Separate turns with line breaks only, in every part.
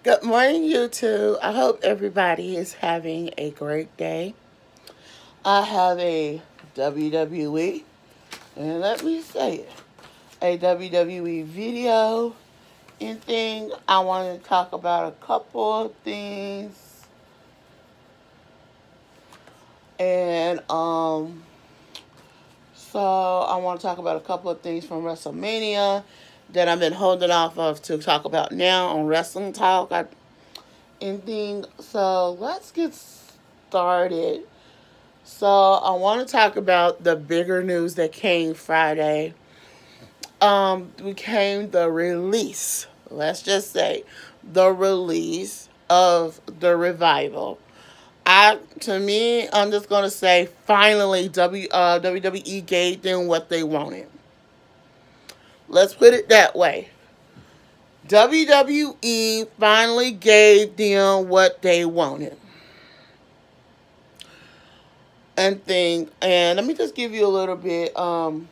Good morning, YouTube. I hope everybody is having a great day. I have a WWE, and let me say it, a WWE video and thing. I want to talk about a couple of things, and so I want to talk about a couple of things from WrestleMania that I've been holding off of to talk about now on Wrestling Talk. Anything. So let's get started. So I want to talk about the bigger news that came Friday. Became the release. Let's just say the release of the revival. To me, I'm just gonna say finally WWE gave them what they wanted. Let's put it that way. WWE finally gave them what they wanted. And let me just give you a little bit. The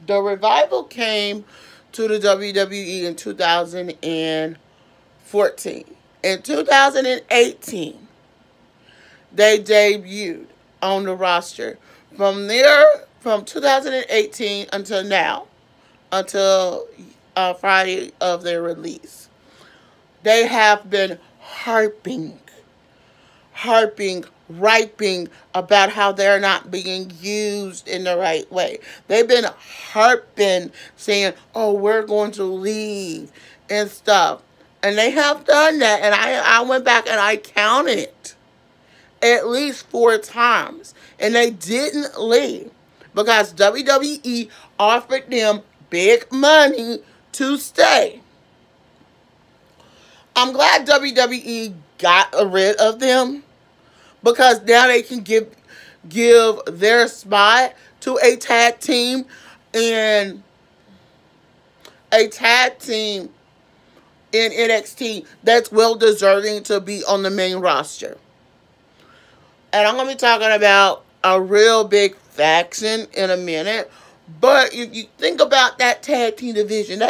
revival came to the WWE in 2014. In 2018, they debuted on the roster. From there, from 2018 until now, until Friday of their release, they have been harping, griping about how they're not being used in the right way. They've been harping, saying, "Oh, we're going to leave," and stuff. And they have done that. And I went back and I counted at least 4 times. And they didn't leave because WWE offered them big money to stay. I'm glad WWE got rid of them because now they can give their spot to and a tag team in NXT that's well deserving to be on the main roster. And I'm going to be talking about a real big faction in a minute. But if you think about that tag team division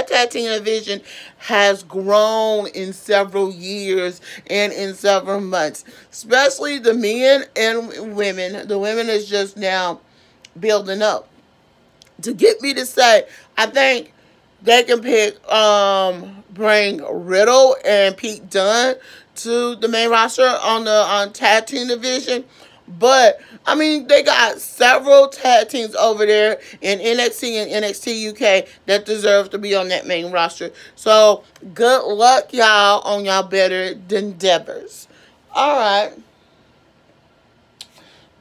has grown in several years and in several months. Especially the men and women. The women is just now building up. To get me to say, I think they can bring Riddle and Pete Dunne to the main roster on tag team division. But I mean, they got several tag teams over there in NXT and NXT UK that deserve to be on that main roster. So good luck, y'all, on y'all better endeavors. All right,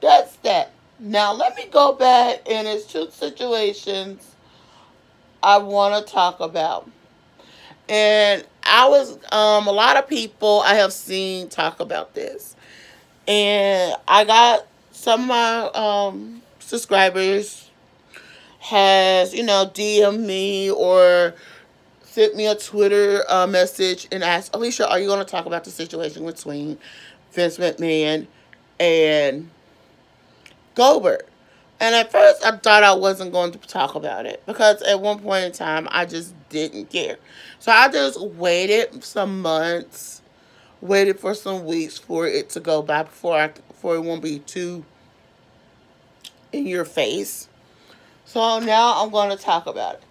that's that. Now let me go back, and it's two situations I want to talk about. And a lot of people I have seen talk about this. And I got some of my subscribers has, DM me or sent me a Twitter message and asked, Alicia, are you going to talk about the situation between Vince McMahon and Goldberg? And at first, I thought I wasn't going to talk about it because at one point in time, I just didn't care. So I just waited some months, waited for some weeks for it to go by before it won't be too in your face. So now I'm going to talk about it.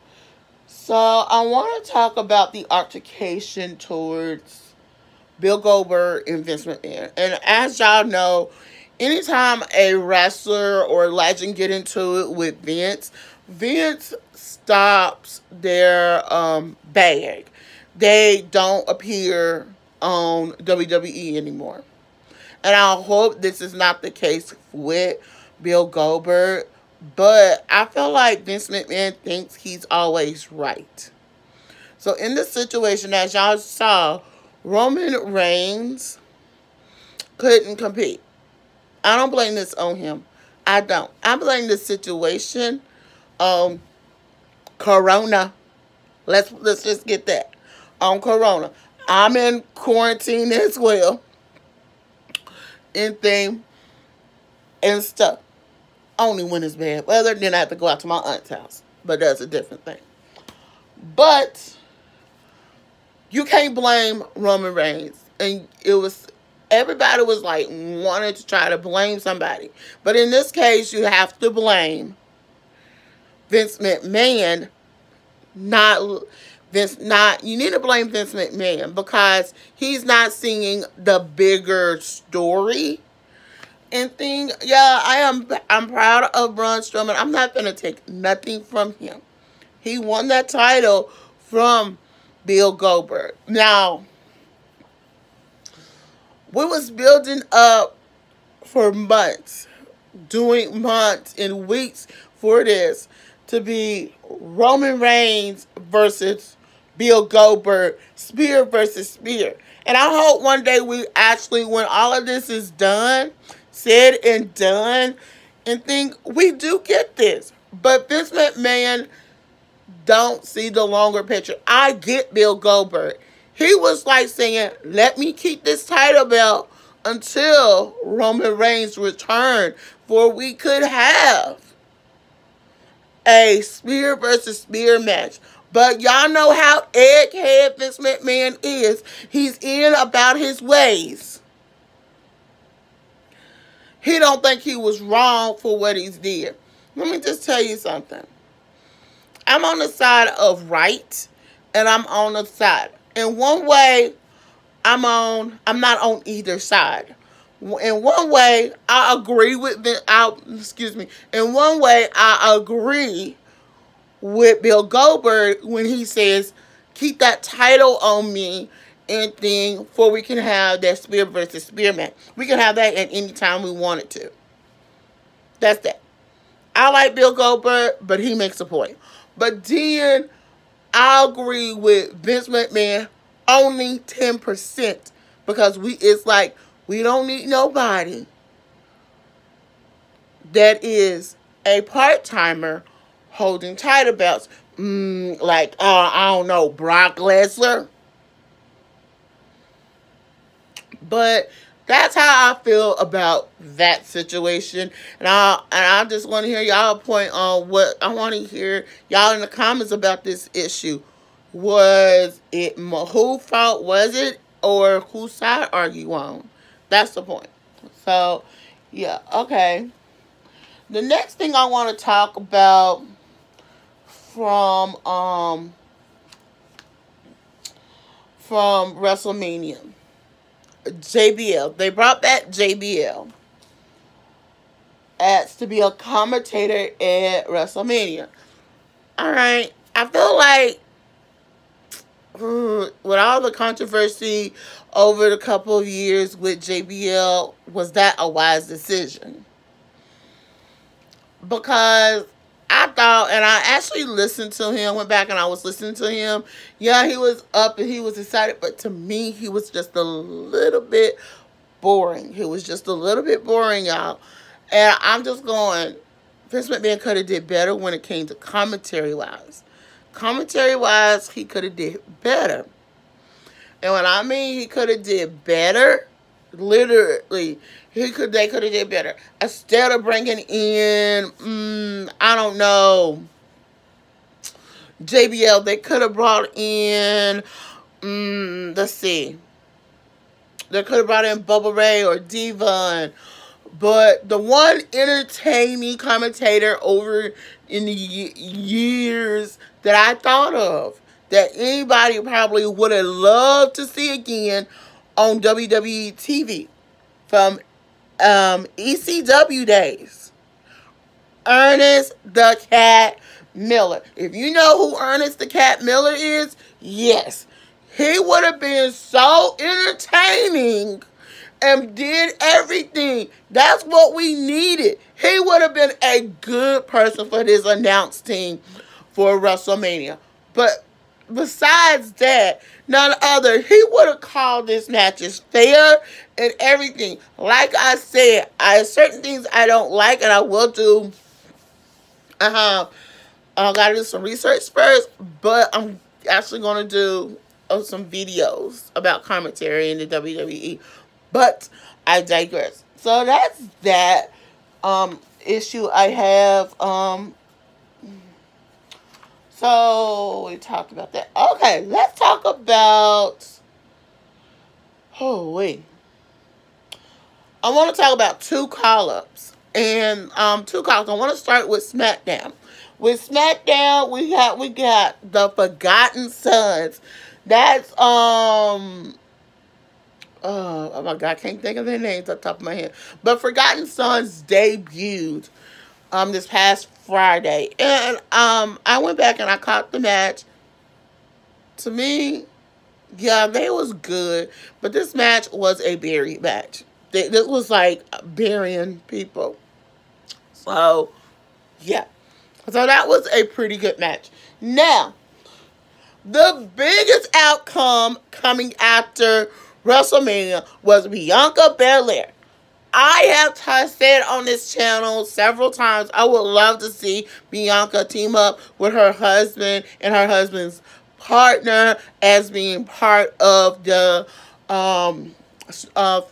So I want to talk about the altercation towards Bill Goldberg and Vince McMahon. And as y'all know, anytime a wrestler or legend get into it with Vince stops their bag. They don't appear on WWE anymore. And I hope this is not the case with Bill Goldberg. But I feel like Vince McMahon thinks he's always right. So in this situation, as y'all saw, Roman Reigns couldn't compete. I don't blame this on him. I don't. I blame the situation on Corona. Let's just get that. On Corona. I'm in quarantine as well. And thing and stuff. Only when it's bad weather, then I have to go out to my aunt's house. But that's a different thing. But You can't blame Roman Reigns. And it was, everybody was like wanting to try to blame somebody. But in this case, you have to blame Vince McMahon, not you need to blame Vince McMahon because he's not seeing the bigger story and thing. Yeah, I'm proud of Braun Strowman. I'm not gonna take nothing from him. He won that title from Bill Goldberg. Now, we was building up for months, doing months and weeks for this to be Roman Reigns versus Bill Goldberg, spear versus spear. And I hope one day we actually, when all of this is done, said and done, and think we do get this. But Vince McMahon don't see the longer picture. I get Bill Goldberg. He was like saying, let me keep this title belt until Roman Reigns returned, for we could have a spear versus spear match. But y'all know how egghead Vince McMahon is. He's in about his ways. He don't think he was wrong for what he's did. Let me just tell you something. I'm on the side of right, and I'm on the side. In one way, I'm not on either side. In one way, I agree with In one way, I agree with Bill Goldberg when he says, keep that title on me and thing for we can have that spear versus spear match. We can have that at any time we wanted to. That's that. I like Bill Goldberg, but he makes a point. But then I agree with Vince McMahon only 10% because it's like we don't need nobody that is a part-timer holding title belts. I don't know, Brock Lesnar. But that's how I feel about that situation. And I just want to hear y'all point on what I want to hear y'all in the comments about this issue. Was it whose fault was it, or whose side are you on? That's the point. So, yeah, okay. The next thing I want to talk about from WrestleMania. JBL. They brought back JBL as to be a commentator at WrestleMania. Alright. I feel like with all the controversy over the couple of years with JBL, was that a wise decision? Because I thought, and I actually listened to him, went back and I was listening to him. Yeah, he was up and he was excited, but to me, he was just a little bit boring. He was just a little bit boring, y'all. And I'm just going, Vince McMahon could have did better when it came to commentary-wise. Commentary-wise, he could have did better. And when I mean he could have did better, literally, they could have did better. Instead of bringing in, I don't know, JBL, they could have brought in, let's see. They could have brought in Bubba Ray or Devon. But the one entertaining commentator over in the years that I thought of, that anybody probably would have loved to see again on WWE TV from ECW days, Ernest the Cat Miller. If you know who Ernest the Cat Miller is, yes, he would have been so entertaining and did everything. That's what we needed. He would have been a good person for this announce team for WrestleMania. But besides that, none other, he would have called this matches fair and everything. Like I said, certain things I don't like, and I will do. I gotta do some research first, but I'm actually gonna do some videos about commentary in the WWE. But I digress. So that's that issue I have. So we talked about that. Okay, let's talk about. Oh wait, I want to talk about two call-ups and two call-ups. I want to start with SmackDown. With SmackDown, we got the Forgotten Sons. That's oh my god, I can't think of their names off the top of my head. But Forgotten Sons debuted this past Friday. And I went back and I caught the match. To me, yeah, they was good. But this match was a buried match. This was like burying people. So, yeah. So that was a pretty good match. Now, the biggest outcome coming after WrestleMania was Bianca Belair. I have said on this channel several times, I would love to see Bianca team up with her husband and her husband's partner as being part of the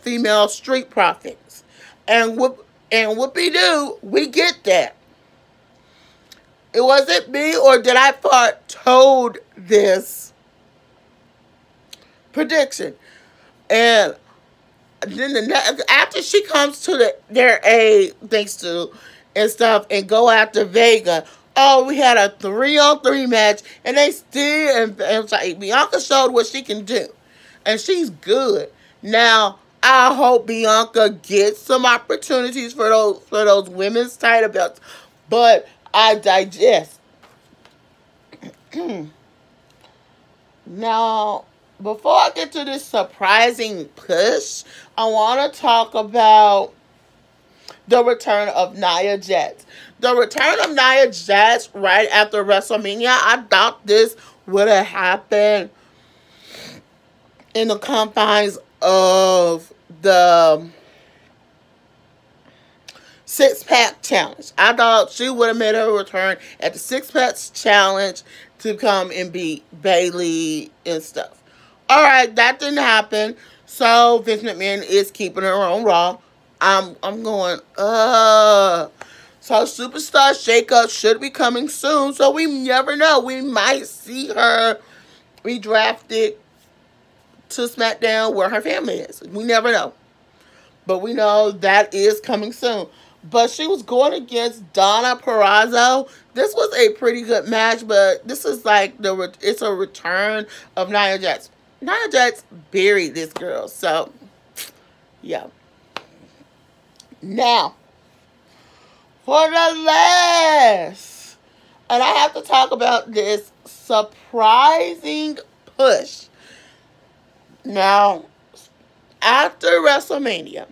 female Street Profits. And whoopie-doo, we get that. It wasn't me, or did I foretold this prediction? And then after she comes to their aid, thanks to and stuff, and go after Vega. Oh, we had a 3-on-3 match, and they still and it's like Bianca showed what she can do, and she's good. Now I hope Bianca gets some opportunities for those women's title belts, but I digest. Now, before I get to this surprising push, I want to talk about the return of Nia Jax. The return of Nia Jax right after WrestleMania, I thought this would have happened in the confines of the six-pack challenge. I thought she would have made her return at the six-pack challenge to come and beat Bayley and stuff. Alright, that didn't happen. So Vince McMahon is keeping her on Raw. I'm going, So Superstar Shakeup should be coming soon. So we never know. We might see her redrafted to SmackDown where her family is. We never know. But we know that is coming soon. But she was going against Donna Purrazzo. This was a pretty good match, but this is like it's a return of Nia Jax. Nia Jax buried this girl, so yeah. Now, for the last, and I have to talk about this surprising push. Now, after WrestleMania,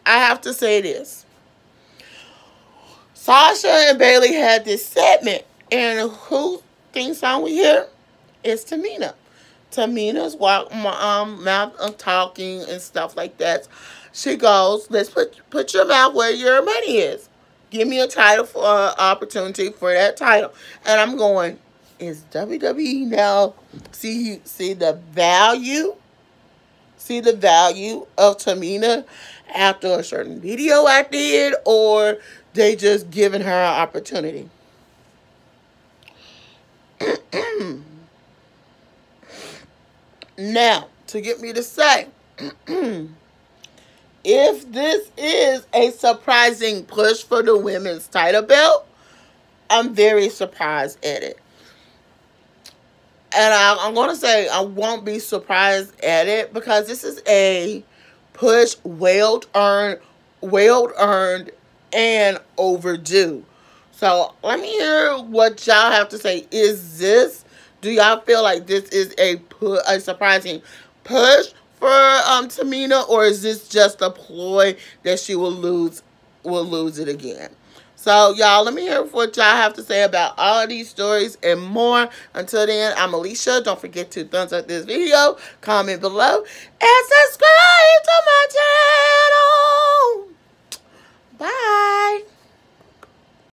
I have to say this. Sasha and Bayley had this segment, and who theme song we hear? It's Tamina. Tamina's mouth talking and stuff like that. She goes, let's put your mouth where your money is. Give me a title for opportunity for that title. And I'm going, is WWE now see the value? See the value of Tamina after a certain video I did, or they just giving her an opportunity? Now, to get me to say, if this is a surprising push for the women's title belt, I'm very surprised at it. And I'm going to say I won't be surprised at it because this is a push well earned, and overdue. So let me hear what y'all have to say. Do y'all feel like this is a surprising push for Tamina, or is this just a ploy that she will lose it again? So y'all, let me hear what y'all have to say about all of these stories and more. Until then, I'm Alicia. Don't forget to thumbs up this video, comment below, and subscribe to my channel. Bye.